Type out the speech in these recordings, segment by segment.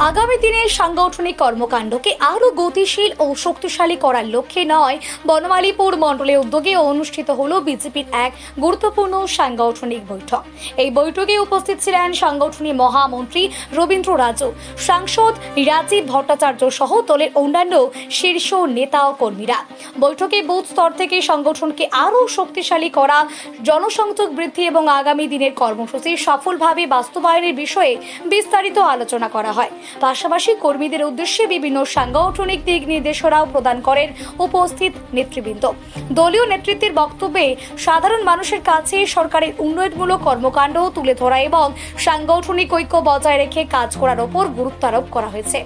আগামী দিনে সাংগঠনিক কর্মকাণ্ডকে আরো গতিশীল ও শক্তিশালী করার লক্ষ্যে নয় বনমালীপুর মণ্ডলের উদ্যোগে অনুষ্ঠিত হলো বিজেপির এক গুরুত্বপূর্ণ সাংগঠনিক বৈঠক। এই বৈঠকে উপস্থিত ছিলেন সাংগঠনিক মহামন্ত্রী রবীন্দ্র রাজু, সাংসদ রাজীব ভট্টাচার্য সহ দলের অন্যান্য শীর্ষ নেতা ও কর্মীরা। বৈঠকে বুথ স্তর থেকে সংগঠনকে আরো শক্তিশালী করা, জনসংযোগ বৃদ্ধি এবং আগামী দিনের কর্মসূচি সফলভাবে বাস্তবায়নের বিষয়ে বিস্তারিত আলোচনা করা হয়। পাশাপাশি কর্মীদের উদ্দেশ্যে বিভিন্ন সাংগঠনিক দিক নির্দেশনাও প্রদান করেন উপস্থিত নেতৃবৃন্দ। দলীয় নেতৃত্বের বক্তব্যে সাধারণ মানুষের কাছে সরকারের উন্নয়নমূলক কর্মকাণ্ড তুলে ধরা এবং সাংগঠনিক ঐক্য বজায় রেখে কাজ করার উপর গুরুত্ব আরোপ করা হয়েছে।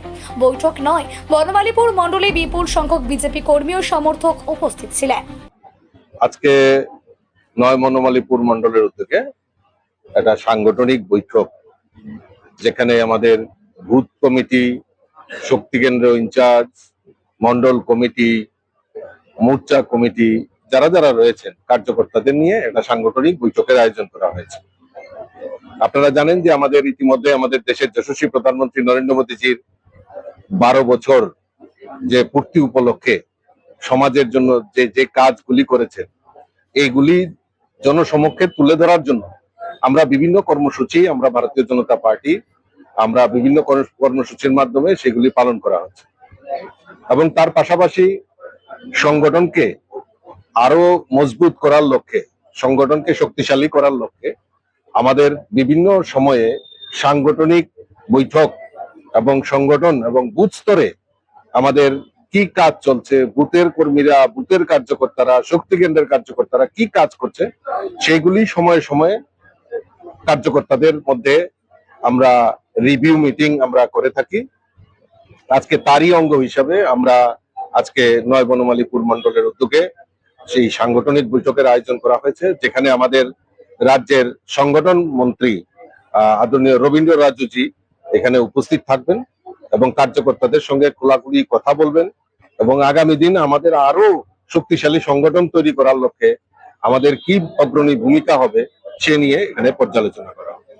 বৈঠক নয় বনমালীপুর মণ্ডলে বিপুল সংখ্যক বিজেপি কর্মী ও সমর্থক উপস্থিত ছিলেন। আজকে নয় বনমালীপুর মণ্ডলের উদ্যোগে একটা সাংগঠনিক বৈঠক, যেখানে আমাদের বুথ কমিটি, শক্তি কেন্দ্র ইনচার্জ, মন্ডল কমিটি, মোর্চা কমিটি, যারা যারা রয়েছেন কার্যকর্তাদের নিয়ে একটা সাংগঠনিক বৈঠকের আয়োজন করা হয়েছে। আপনারা জানেন যে ইতিমধ্যে আমাদের দেশের যশস্বী প্রধানমন্ত্রী নরেন্দ্র মোদীজির 12 বছর যে পূর্তি উপলক্ষে সমাজের জন্য যে কাজগুলি করেছেন, এইগুলি জনসমক্ষে তুলে ধরার জন্য আমরা বিভিন্ন কর্মসূচি, আমরা ভারতীয় জনতা পার্টি আমরা বিভিন্ন কর্মসূচির মাধ্যমে সেগুলি পালন করা হচ্ছে। এবং তার পাশাপাশি সংগঠনকে আরো মজবুত করার লক্ষ্যে, সংগঠনকে শক্তিশালী করার লক্ষ্যে আমাদের বিভিন্ন সময়ে সাংগঠনিক বৈঠক এবং সংগঠন এবং বুথ স্তরে আমাদের কি কাজ চলছে, বুথের কর্মীরা, বুথের কার্যকর্তারা, শক্তি কেন্দ্রের কার্যকর্তারা কি কাজ করছে, সেগুলি সময়ে সময়ে কার্যকর্তাদের মধ্যে আমরা রিভিউ মিটিং আমরা করে থাকি। আজকে তারই অঙ্গ হিসাবে আমরা আজকে নয় বনমালীপুর মণ্ডলের উদ্যোগে সেই সাংগঠনিক বৈঠকের আয়োজন করা হয়েছে, যেখানে আমাদের রাজ্যের সংগঠন মন্ত্রী আদরণীয় রবীন্দ্র রাজুজি এখানে উপস্থিত থাকবেন এবং কার্যকর্তাদের সঙ্গে খোলাখুলি কথা বলবেন এবং আগামী দিন আমাদের আরো শক্তিশালী সংগঠন তৈরি করার লক্ষ্যে আমাদের কি অগ্রণী ভূমিকা হবে সে নিয়ে এখানে পর্যালোচনা করা হবে।